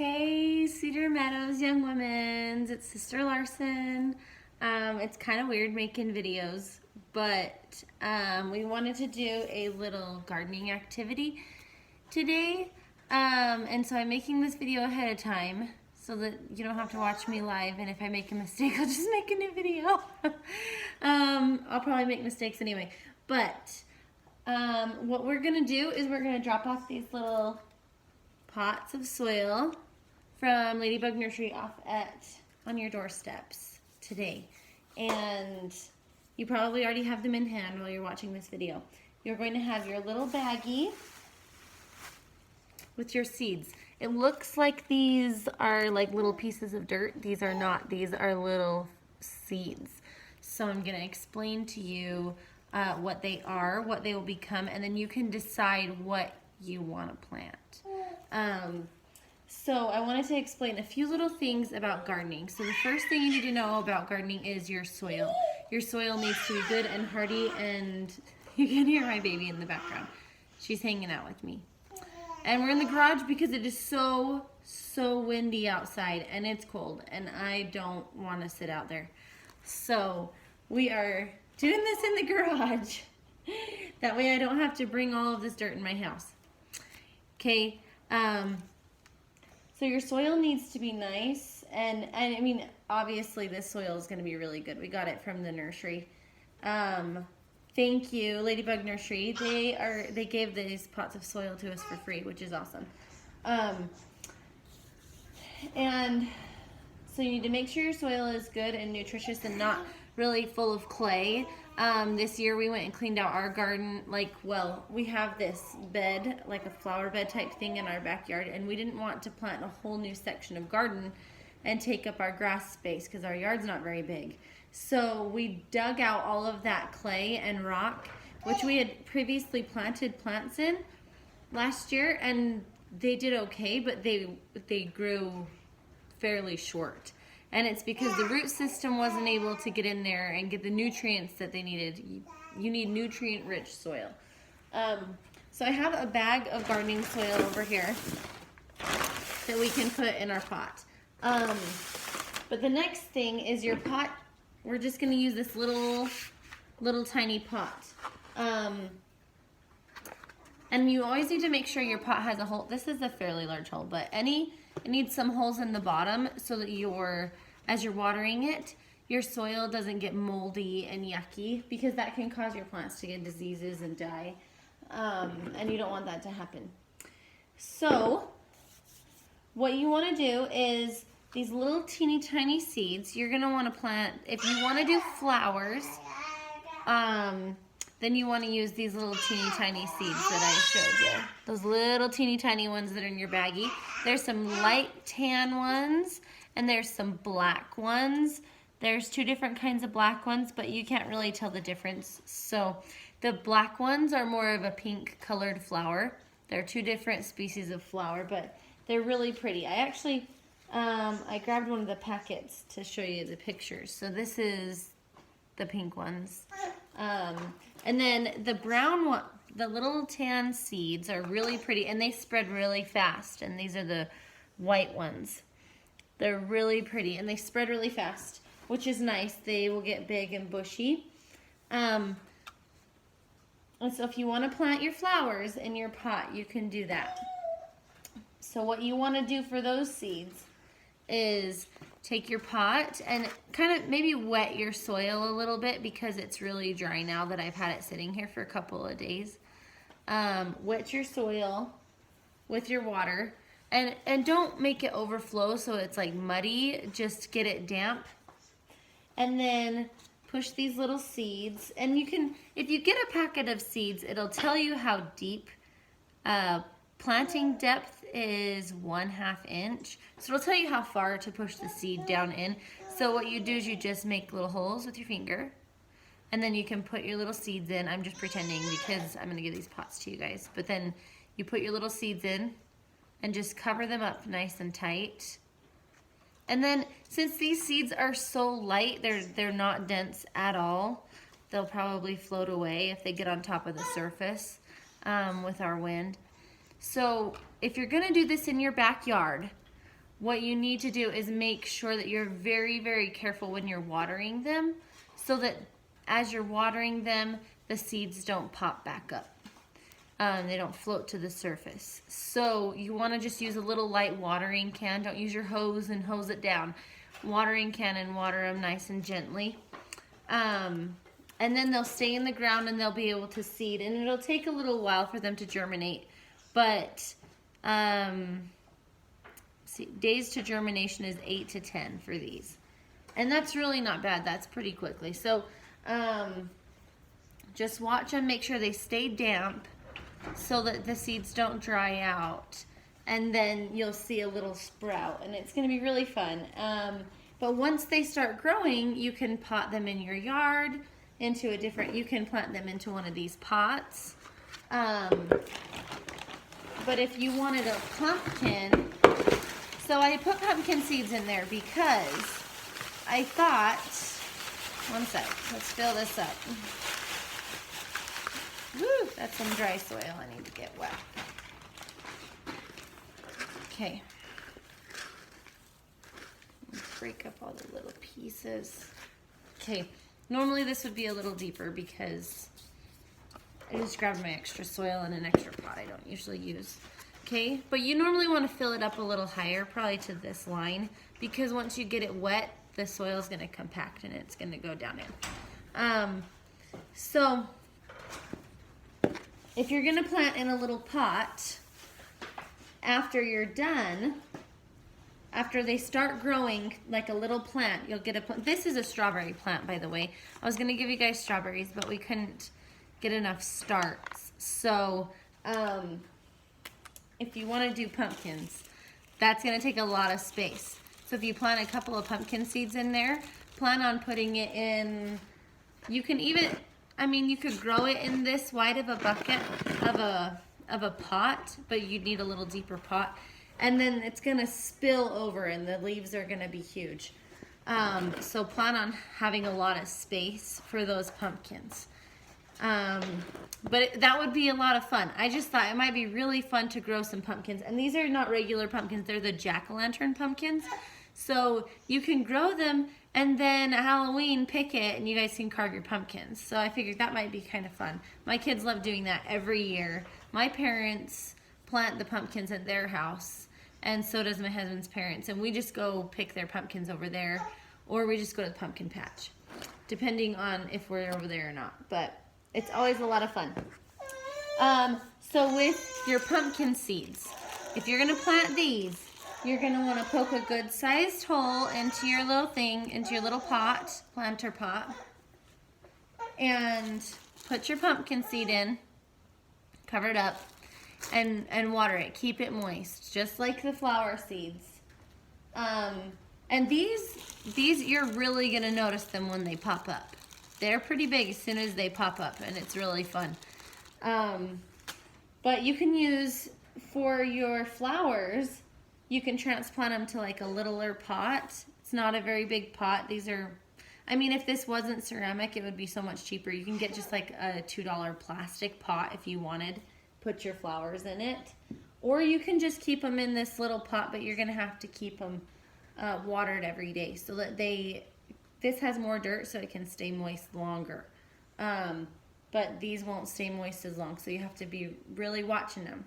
Hey, Cedar Meadows young women, it's Sister Larson. It's kind of weird making videos, but we wanted to do a little gardening activity today. And so I'm making this video ahead of time so that you don't have to watch me live, and if I make a mistake, I'll just make a new video. I'll probably make mistakes anyway. But what we're gonna do is we're gonna drop off these little pots of soil from Ladybug Nursery off on your doorsteps today. And you probably already have them in hand while you're watching this video. You're going to have your little baggie with your seeds. It looks like these are like little pieces of dirt. These are not. These are little seeds. So I'm going to explain to you what they are, what they will become, and then you can decide what you want to plant. So I wanted to explain a few little things about gardening. So the first thing you need to know about gardening is your soil. Your soil needs to be good and hardy, and you can hear my baby in the background. She's hanging out with me. And we're in the garage because it is so windy outside and it's cold and I don't want to sit out there. So we are doing this in the garage. That way I don't have to bring all of this dirt in my house. Okay, so your soil needs to be nice, and I mean, obviously this soil is going to be really good. We got it from the nursery. Thank you, Ladybug Nursery. They gave these pots of soil to us for free, which is awesome. And so you need to make sure your soil is good and nutritious and not really full of clay. This year we went and cleaned out our garden. We have this bed, like a flower bed type thing in our backyard, and we didn't want to plant a whole new section of garden and take up our grass space because our yard's not very big. So we dug out all of that clay and rock, which we had previously planted plants in last year, and they did okay, but they grew fairly short. And it's because the root system wasn't able to get in there and get the nutrients that they needed. You need nutrient-rich soil. So I have a bag of gardening soil over here that we can put in our pot. But the next thing is your pot. We're just going to use this little tiny pot. And you always need to make sure your pot has a hole. This is a fairly large hole, but it needs some holes in the bottom so that as you're watering it, your soil doesn't get moldy and yucky, because that can cause your plants to get diseases and die. And you don't want that to happen. So what you want to do is these little teeny tiny seeds you're going to want to plant. If you want to do flowers, then you want to use these little teeny tiny seeds that I showed you. Those little teeny tiny ones that are in your baggie. There's some light tan ones and there's some black ones. There's two different kinds of black ones, but you can't really tell the difference. So the black ones are more of a pink colored flower. They're two different species of flower, but they're really pretty. I actually, I grabbed one of the packets to show you the pictures. So this is the pink ones. And then the brown one, the little tan seeds are really pretty, and they spread really fast. And these are the white ones. They're really pretty, and they spread really fast, which is nice. They will get big and bushy. And so if you want to plant your flowers in your pot, you can do that. So what you want to do for those seeds is take your pot and kind of maybe wet your soil a little bit, because it's really dry now that I've had it sitting here for a couple of days. Wet your soil with your water, and don't make it overflow so it's like muddy. Just get it damp, and then push these little seeds. And you can, if you get a packet of seeds, it'll tell you how deep. Planting depth is 1/2 inch. So it'll tell you how far to push the seed down in. So what you do is you just make little holes with your finger, and then you can put your little seeds in. I'm just pretending because I'm gonna give these pots to you guys. But then you put your little seeds in and just cover them up nice and tight. And then since these seeds are so light, they're not dense at all. They'll probably float away if they get on top of the surface with our wind. So if you're gonna do this in your backyard, what you need to do is make sure that you're very, very careful when you're watering them, so that as you're watering them, the seeds don't pop back up. They don't float to the surface. So you want to just use a little light watering can. Don't use your hose and hose it down. Watering can and water them nice and gently. And then they'll stay in the ground and they'll be able to seed. And it'll take a little while for them to germinate. But days to germination is 8 to 10 for these. And that's really not bad. That's pretty quickly. So just watch them. Make sure they stay damp, so that the seeds don't dry out, and then you'll see a little sprout, and it's going to be really fun. But once they start growing, you can pot them in your yard into a different, you can plant them into one of these pots. But if you wanted a pumpkin, so I put pumpkin seeds in there because I thought, one sec, let's fill this up. Woo, that's some dry soil I need to get wet. Okay. Break up all the little pieces. Okay, normally this would be a little deeper because I just grabbed my extra soil in an extra pot I don't usually use. Okay, but you normally want to fill it up a little higher, probably to this line, because once you get it wet, the soil is going to compact and it's going to go down in. So if you're going to plant in a little pot, after you're done, after they start growing like a little plant, you'll get a plant. This is a strawberry plant, by the way. I was going to give you guys strawberries, but we couldn't get enough starts. So if you want to do pumpkins, that's going to take a lot of space. So if you plant a couple of pumpkin seeds in there, plan on putting it in, you can even, I mean, you could grow it in this wide of a bucket of a pot, but you'd need a little deeper pot. And then it's gonna spill over and the leaves are gonna be huge. So plan on having a lot of space for those pumpkins. But that would be a lot of fun. I just thought it might be really fun to grow some pumpkins. And these are not regular pumpkins, they're the jack-o'-lantern pumpkins. So you can grow them and then at Halloween pick it and you guys can carve your pumpkins. So I figured that might be kind of fun. My kids love doing that every year. My parents plant the pumpkins at their house, and so does my husband's parents. And we just go pick their pumpkins over there, or we just go to the pumpkin patch, depending on if we're over there or not. But it's always a lot of fun. So with your pumpkin seeds, if you're gonna plant these, you're gonna wanna poke a good sized hole into your little thing, into your little pot, planter pot, and put your pumpkin seed in, cover it up, and water it. Keep it moist, just like the flower seeds. And these you're really gonna notice them when they pop up. They're pretty big as soon as they pop up, and it's really fun. But you can use, for your flowers, you can transplant them to like a littler pot. It's not a very big pot. These are, I mean, if this wasn't ceramic, it would be so much cheaper. You can get just like a $2 plastic pot if you wanted. Put your flowers in it. Or you can just keep them in this little pot, but you're gonna have to keep them watered every day so that this has more dirt so it can stay moist longer. But these won't stay moist as long, so you have to be really watching them,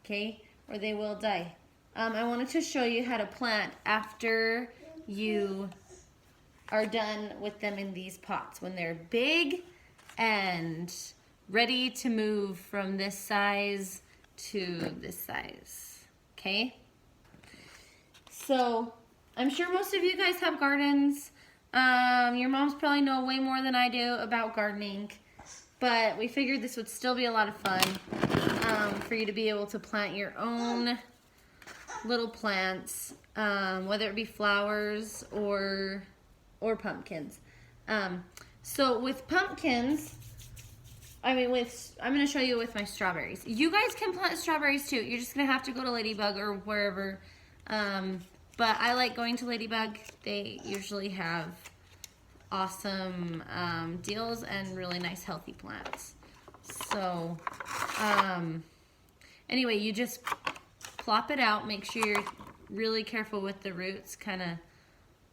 okay? Or they will die. I wanted to show you how to plant after you are done with them in these pots. When they're big and ready to move from this size to this size, okay? So I'm sure most of you guys have gardens. Your moms probably know way more than I do about gardening, but we figured this would still be a lot of fun for you to be able to plant your own little plants, whether it be flowers or pumpkins. So with pumpkins, I'm going to show you with my strawberries. You guys can plant strawberries too. You're just going to have to go to Ladybug or wherever. But I like going to Ladybug. They usually have awesome deals and really nice healthy plants. So anyway, you just plop it out. Make sure really careful with the roots, kind of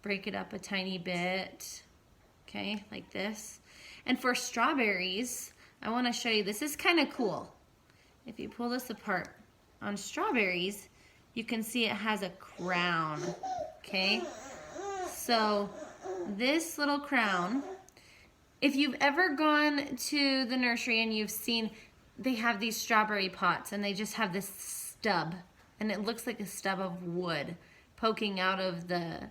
break it up a tiny bit, okay, like this. And for strawberries, I want to show you, this is kind of cool. If you pull this apart, on strawberries, you can see it has a crown, okay? So this little crown, if you've ever gone to the nursery and you've seen, they have these strawberry pots and they just have this stub, and it looks like a stub of wood poking out of the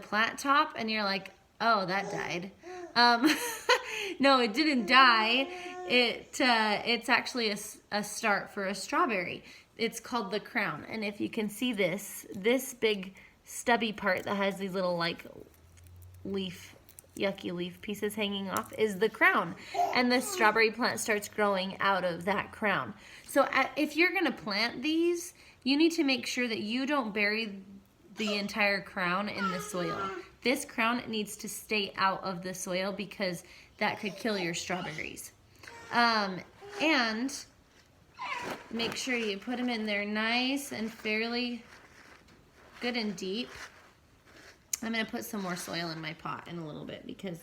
plant top, and you're like, oh, that died. No, it didn't die. It's actually a start for a strawberry. It's called the crown. And if you can see this big stubby part that has these little like yucky leaf pieces hanging off is the crown. And the strawberry plant starts growing out of that crown. So if you're gonna plant these, you need to make sure that you don't bury the entire crown in the soil. This crown needs to stay out of the soil because that could kill your strawberries. And make sure you put them in there nice and fairly good and deep. I'm going to put some more soil in my pot in a little bit because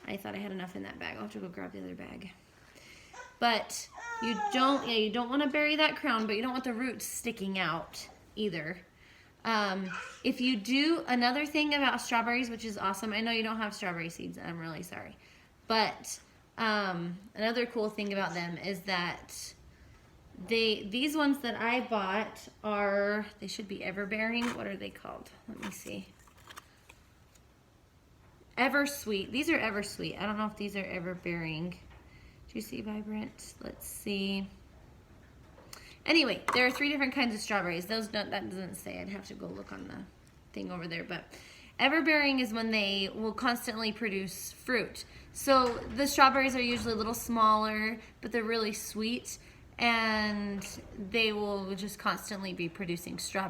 I thought I had enough in that bag. I'll have to go grab the other bag. But you don't want to bury that crown, but you don't want the roots sticking out either. If you do, another thing about strawberries, which is awesome, I know you don't have strawberry seeds, I'm really sorry. But another cool thing about them is that these ones that I bought they should be ever-bearing. What are they called? Let me see. Ever-sweet. These are ever-sweet. I don't know if these are ever-bearing. Juicy Vibrant. Let's see. Anyway, there are 3 different kinds of strawberries. That doesn't say. I'd have to go look on the thing over there. But ever-bearing is when they will constantly produce fruit. So the strawberries are usually a little smaller, but they're really sweet, and they will just constantly be producing strawberries.